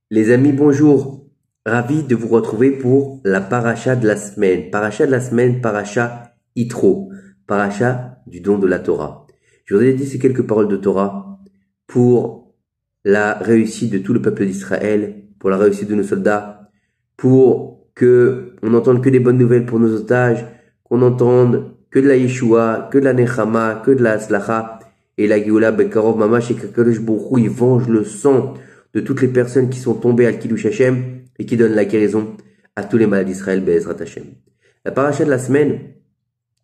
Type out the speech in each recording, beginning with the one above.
Les amis, bonjour. Ravi de vous retrouver pour la paracha de la semaine. Paracha de la semaine, paracha Yitro. Paracha du don de la Torah. Je voudrais dire ces quelques paroles de Torah pour la réussite de tout le peuple d'Israël, pour la réussite de nos soldats, pour que on n'entende que des bonnes nouvelles pour nos otages, qu'on entende que de la Yeshua, que de la Nechama, que de la Aslacha, et la Géoula Bekarov Mamash, et qu'Akadosh Baruch Hu, il venge le sang de toutes les personnes qui sont tombées à Kiddush Hashem et qui donnent la guérison à tous les malades d'Israël, Be'ezrat Hashem. La paracha de la semaine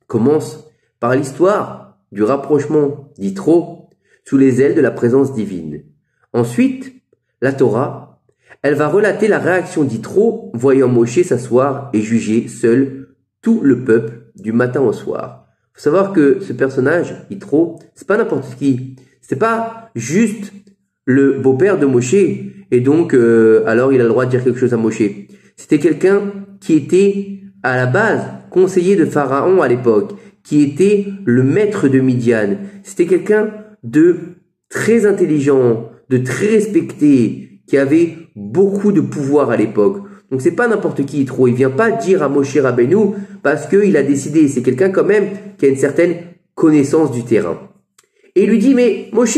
commence par l'histoire du rapprochement d'Yitro sous les ailes de la présence divine. Ensuite, la Torah, elle va relater la réaction d'Yitro voyant Moshe s'asseoir et juger seul tout le peuple du matin au soir. Faut savoir que ce personnage, Yitro, c'est pas n'importe qui. C'est pas juste le beau-père de Moshe, et donc alors il a le droit de dire quelque chose à Moshe. C'était quelqu'un qui était à la base conseiller de Pharaon à l'époque, qui était le maître de Midian. C'était quelqu'un de très intelligent, de très respecté, qui avait beaucoup de pouvoir à l'époque. Donc c'est pas n'importe qui Yitro. Il vient pas dire à Moshe Rabbeinu parce qu'il a décidé. C'est quelqu'un quand même qui a une certaine connaissance du terrain. Et il lui dit, mais Moshe,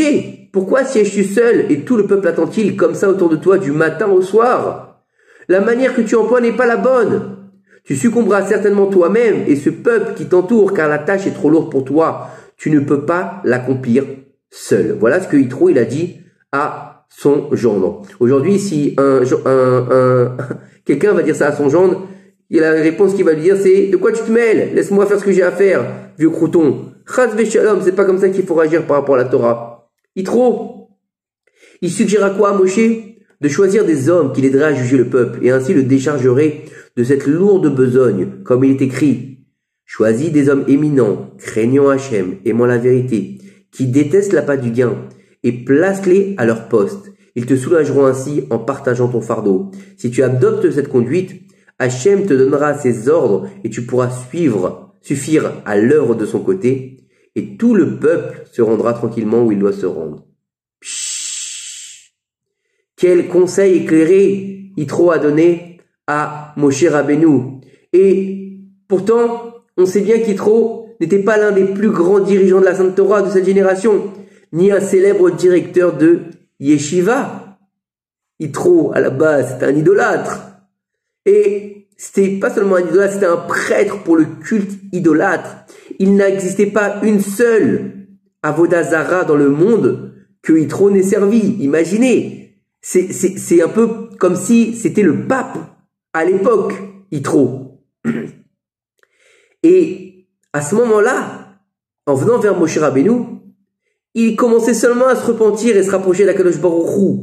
pourquoi sièges-tu seul et tout le peuple attend-il comme ça autour de toi du matin au soir? La manière que tu emploies n'est pas la bonne. Tu succomberas certainement toi-même et ce peuple qui t'entoure car la tâche est trop lourde pour toi. Tu ne peux pas l'accomplir seul. Voilà ce que Yitro il a dit à son gendre. Aujourd'hui, si quelqu'un va dire ça à son gendre, et la réponse qu'il va lui dire c'est « De quoi tu te mêles? Laisse-moi faire ce que j'ai à faire, vieux crouton. » Chas v'shalom, c'est pas comme ça qu'il faut réagir par rapport à la Torah. Yitro, il suggère à quoi à Moshe? De choisir des hommes qui l'aideraient à juger le peuple et ainsi le déchargerait de cette lourde besogne, comme il est écrit. Choisis des hommes éminents, craignant Hachem, aimant la vérité, qui détestent l'appât du gain, et place-les à leur poste. Ils te soulageront ainsi en partageant ton fardeau. Si tu adoptes cette conduite, Hachem te donnera ses ordres et tu pourras suffire à l'œuvre de son côté, et tout le peuple se rendra tranquillement où il doit se rendre. Pshhh. Quel conseil éclairé Yitro a donné à Moshe Rabbeinu. Et pourtant, on sait bien qu'Yitro n'était pas l'un des plus grands dirigeants de la Sainte Torah de cette génération, ni un célèbre directeur de Yeshiva. Yitro, à la base, c'était un idolâtre. Et c'était pas seulement un idolâtre, c'était un prêtre pour le culte idolâtre. Il n'existait pas une seule Avodah Zara dans le monde que Yitro n'ait servi. Imaginez, c'est un peu comme si c'était le pape à l'époque, Yitro. Et à ce moment-là, en venant vers Moshe Rabbeinu, il commençait seulement à se repentir et se rapprocher d'Akadosh Baruch Hu.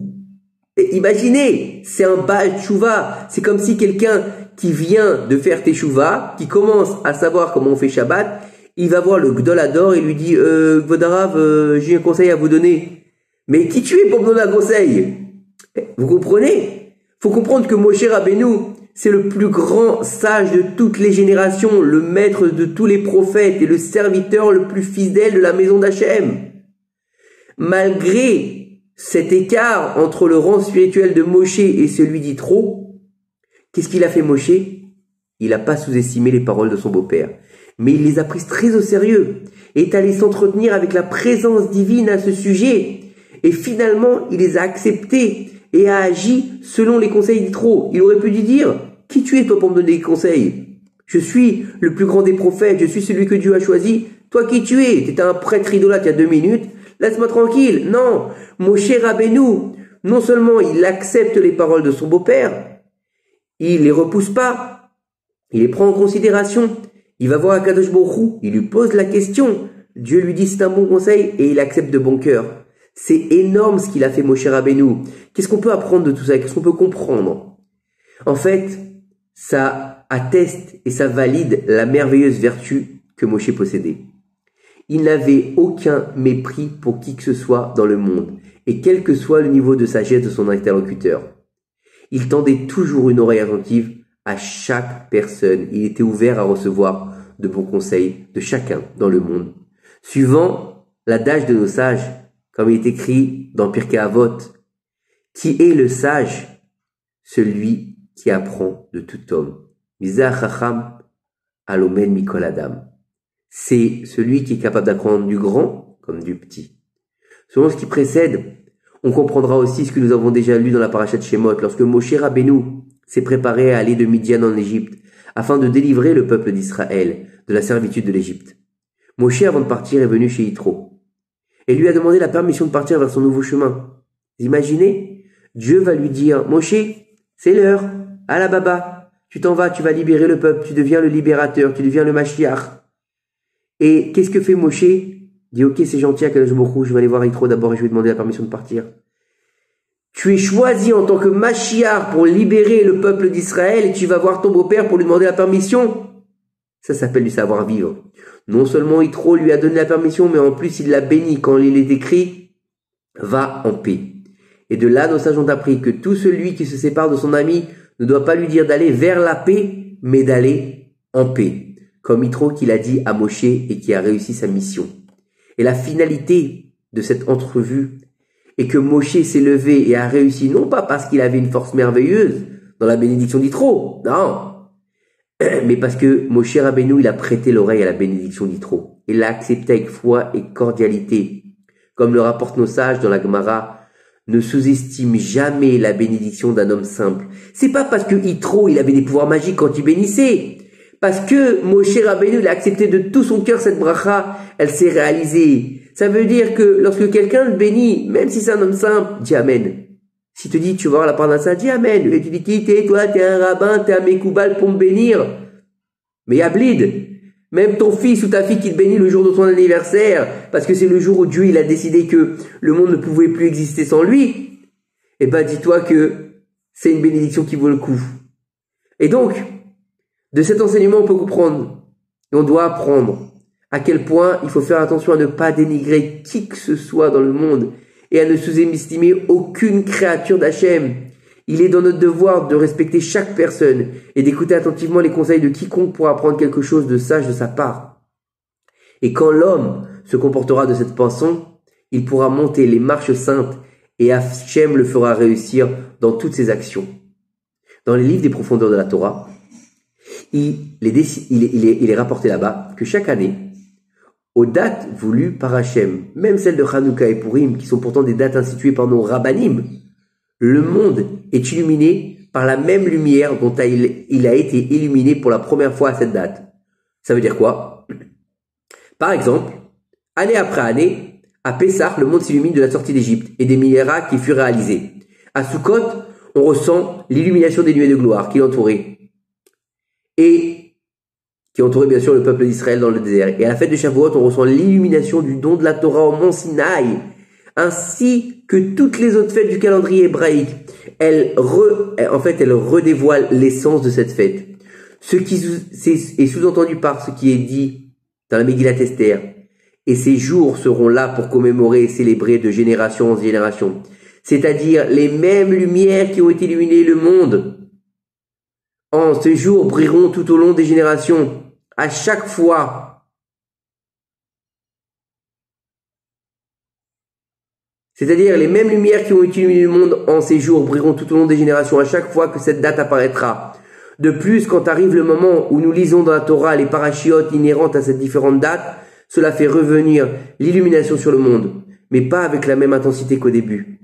Et imaginez, c'est un Baal Tshuva. C'est comme si quelqu'un qui vient de faire Teshuvah, qui commence à savoir comment on fait Shabbat, il va voir le Gdol Hador et lui dit Vodarav, j'ai un conseil à vous donner. Mais qui tu es pour me donner un conseil? Vous comprenez? Faut comprendre que Moshe Rabbeinu, c'est le plus grand sage de toutes les générations, le maître de tous les prophètes et le serviteur le plus fidèle de la maison d'Hachem. Malgré cet écart entre le rang spirituel de Moshe et celui d'Yitro, qu'est-ce qu'il a fait Moshe? Il n'a pas sous-estimé les paroles de son beau-père, mais il les a prises très au sérieux et est allé s'entretenir avec la présence divine à ce sujet. Et finalement, il les a acceptés et a agi selon les conseils d'Yitro. Il aurait pu lui dire, qui tu es toi pour me donner des conseils? Je suis le plus grand des prophètes, je suis celui que Dieu a choisi. Toi qui tu es? T'étais un prêtre idolâtre il y a 2 minutes, laisse-moi tranquille. Non, Moshe Rabbeinu, non seulement il accepte les paroles de son beau-père, il les repousse pas, il les prend en considération, il va voir Akadosh Baruch Hu, il lui pose la question, Dieu lui dit c'est un bon conseil et il accepte de bon cœur. C'est énorme ce qu'il a fait Moshe Rabbeinu. Qu'est-ce qu'on peut apprendre de tout ça? Qu'est-ce qu'on peut comprendre? En fait, ça atteste et ça valide la merveilleuse vertu que Moshe possédait. Il n'avait aucun mépris pour qui que ce soit dans le monde, et quel que soit le niveau de sagesse de son interlocuteur. Il tendait toujours une oreille attentive à chaque personne. Il était ouvert à recevoir de bons conseils de chacun dans le monde. Suivant l'adage de nos sages, comme il est écrit dans Pirkei Avot, qui est le sage celui qui apprend de tout homme. Mizah Chacham Alomen Mikol Adam. C'est celui qui est capable d'apprendre du grand comme du petit. Selon ce qui précède, on comprendra aussi ce que nous avons déjà lu dans la paracha de Shemot, lorsque Moshe Rabbeinu s'est préparé à aller de Midian en Égypte, afin de délivrer le peuple d'Israël de la servitude de l'Égypte. Moshe, avant de partir, est venu chez Yitro et lui a demandé la permission de partir vers son nouveau chemin. Vous imaginez, Dieu va lui dire, Moshe, c'est l'heure, à la baba, tu t'en vas, tu vas libérer le peuple, tu deviens le libérateur, tu deviens le Mashiach. Et qu'est-ce que fait Moshe? Dit, ok, c'est gentil, Akadosh Baruch Hu, je vais aller voir Yitro d'abord et je vais demander la permission de partir. Tu es choisi en tant que Mashiach pour libérer le peuple d'Israël et tu vas voir ton beau-père pour lui demander la permission. Ça s'appelle du savoir-vivre. Non seulement Yitro lui a donné la permission, mais en plus il l'a béni quand il est écrit « Va en paix ». Et de là, nos sages ont appris que tout celui qui se sépare de son ami ne doit pas lui dire d'aller vers la paix, mais d'aller en paix. Comme Yitro qui l'a dit à Moshe et qui a réussi sa mission. Et la finalité de cette entrevue est que Moshe s'est levé et a réussi, non pas parce qu'il avait une force merveilleuse dans la bénédiction d'Yitro, non, mais parce que Moshe Rabbeinu, il a prêté l'oreille à la bénédiction d'Yitro. Il l'a accepté avec foi et cordialité. Comme le rapportent nos sages dans la Gemara, ne sous-estime jamais la bénédiction d'un homme simple. C'est pas parce que Yitro, il avait des pouvoirs magiques quand il bénissait. Parce que Moshe Rabbeinu, il a accepté de tout son cœur cette bracha, elle s'est réalisée. Ça veut dire que lorsque quelqu'un le bénit, même si c'est un homme simple, dis Amen. Si te dit, tu vas voir la parnassa, dis Amen. Et tu dis, qui t'es, toi, t'es un rabbin, t'es un mékoubal pour me bénir. Mais Yablid, même ton fils ou ta fille qui te bénit le jour de ton anniversaire, parce que c'est le jour où Dieu, il a décidé que le monde ne pouvait plus exister sans lui, eh ben, dis-toi que c'est une bénédiction qui vaut le coup. Et donc, de cet enseignement, on peut comprendre, et on doit apprendre à quel point il faut faire attention à ne pas dénigrer qui que ce soit dans le monde et à ne sous-estimer aucune créature d'Hachem. Il est dans notre devoir de respecter chaque personne et d'écouter attentivement les conseils de quiconque pour apprendre quelque chose de sage de sa part. Et quand l'homme se comportera de cette façon, il pourra monter les marches saintes et Hachem le fera réussir dans toutes ses actions. Dans les livres des profondeurs de la Torah, il est rapporté là-bas que chaque année, aux dates voulues par Hachem, même celles de Hanouka et Purim, qui sont pourtant des dates instituées par nos rabbanim, le monde est illuminé par la même lumière dont il a été illuminé pour la première fois à cette date. Ça veut dire quoi? Par exemple, année après année, à Pessah, le monde s'illumine de la sortie d'Égypte et des miracles qui furent réalisés. À Sukkot, on ressent l'illumination des nuées de gloire qui l'entouraient. Et qui entourait bien sûr le peuple d'Israël dans le désert. Et à la fête de Shavuot, on ressent l'illumination du don de la Torah au mont Sinaï, ainsi que toutes les autres fêtes du calendrier hébraïque. Elle redévoile l'essence de cette fête. Ce qui est sous-entendu par ce qui est dit dans la Megillat Esther. Et ces jours seront là pour commémorer et célébrer de génération en génération. C'est-à-dire les mêmes lumières qui ont été illuminées le monde. En ces jours brilleront tout au long des générations. À chaque fois. C'est-à-dire les mêmes lumières qui ont illuminé le monde en ces jours brilleront tout au long des générations à chaque fois que cette date apparaîtra. De plus, quand arrive le moment où nous lisons dans la Torah les parachiotes inhérentes à cette différente date, cela fait revenir l'illumination sur le monde, mais pas avec la même intensité qu'au début.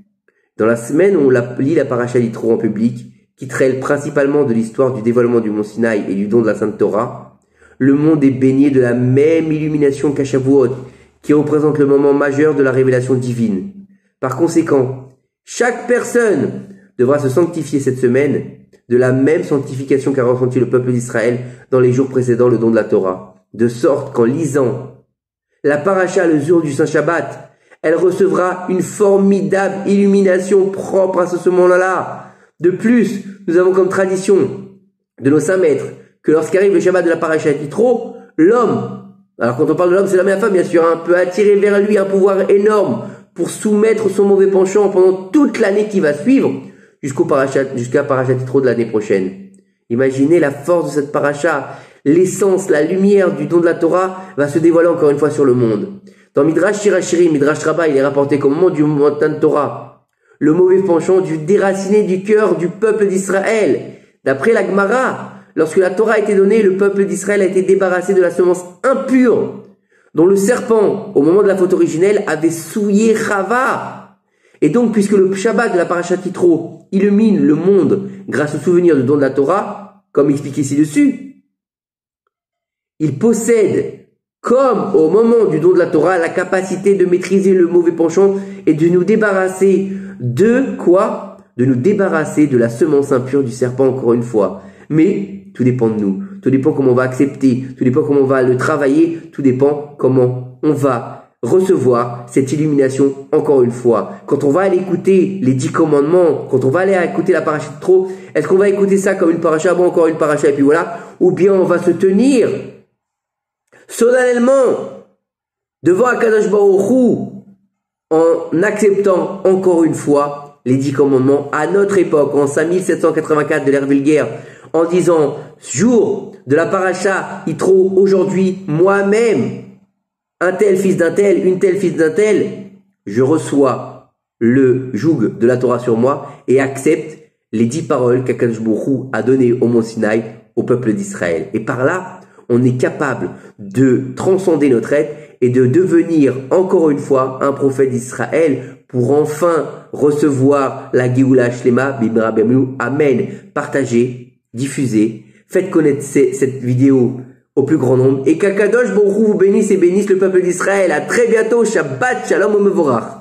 Dans la semaine où on lit la paracha d'Yitro en public, qui traite principalement de l'histoire du dévoilement du mont Sinaï et du don de la Sainte Torah, le monde est baigné de la même illumination qu'à Shavuot, qui représente le moment majeur de la révélation divine. Par conséquent, chaque personne devra se sanctifier cette semaine de la même sanctification qu'a ressenti le peuple d'Israël dans les jours précédant le don de la Torah, de sorte qu'en lisant la paracha le jour du Saint Shabbat, elle recevra une formidable illumination propre à ce moment-là. De plus, nous avons comme tradition de nos saints maîtres que lorsqu'arrive le Shabbat de la paracha d'Yitro, l'homme, alors quand on parle de l'homme, c'est l'homme et la femme bien sûr, peut attirer vers lui un pouvoir énorme pour soumettre son mauvais penchant pendant toute l'année qui va suivre jusqu'à paracha d'Yitro de l'année prochaine. Imaginez la force de cette paracha, l'essence, la lumière du don de la Torah va se dévoiler encore une fois sur le monde. Dans Midrash Shirachirim, Midrash Rabbah, il est rapporté qu'au moment du montant de Torah, le mauvais penchant du déraciné du cœur du peuple d'Israël. D'après la Gemara, lorsque la Torah a été donnée, le peuple d'Israël a été débarrassé de la semence impure dont le serpent, au moment de la faute originelle, avait souillé Chava. Et donc, puisque le Shabbat de la Parashat Yitro illumine le monde grâce au souvenir du don de la Torah, comme expliqué ci-dessus, il possède, comme au moment du don de la Torah, la capacité de maîtriser le mauvais penchant et de nous débarrasser de quoi? De nous débarrasser de la semence impure du serpent, encore une fois. Mais tout dépend de nous. Tout dépend comment on va accepter. Tout dépend comment on va le travailler. Tout dépend comment on va recevoir cette illumination, encore une fois. Quand on va aller écouter les 10 commandements, quand on va aller écouter la paracha de trop, est-ce qu'on va écouter ça comme une paracha? Bon, encore une paracha et puis voilà. Ou bien on va se tenir solennellement devant Akadosh Baruch Hu en acceptant encore une fois les 10 commandements à notre époque, en 5784 de l'ère vulgaire, en disant jour de la paracha Yitro, aujourd'hui moi-même, un tel fils d'un tel, une telle fils d'un tel, je reçois le joug de la Torah sur moi et accepte les 10 paroles qu'Akadosh Baruch Hu a données au mont Sinaï au peuple d'Israël. Et par là, on est capable de transcender notre être et de devenir encore une fois un prophète d'Israël pour enfin recevoir la Géoula Shlema Bimra Bemou. Amen. Partagez, diffusez, faites connaître cette vidéo au plus grand nombre et qu'Akadosh Baruch Hu vous bénisse et bénisse le peuple d'Israël. À très bientôt. Shabbat Shalom Umevorach.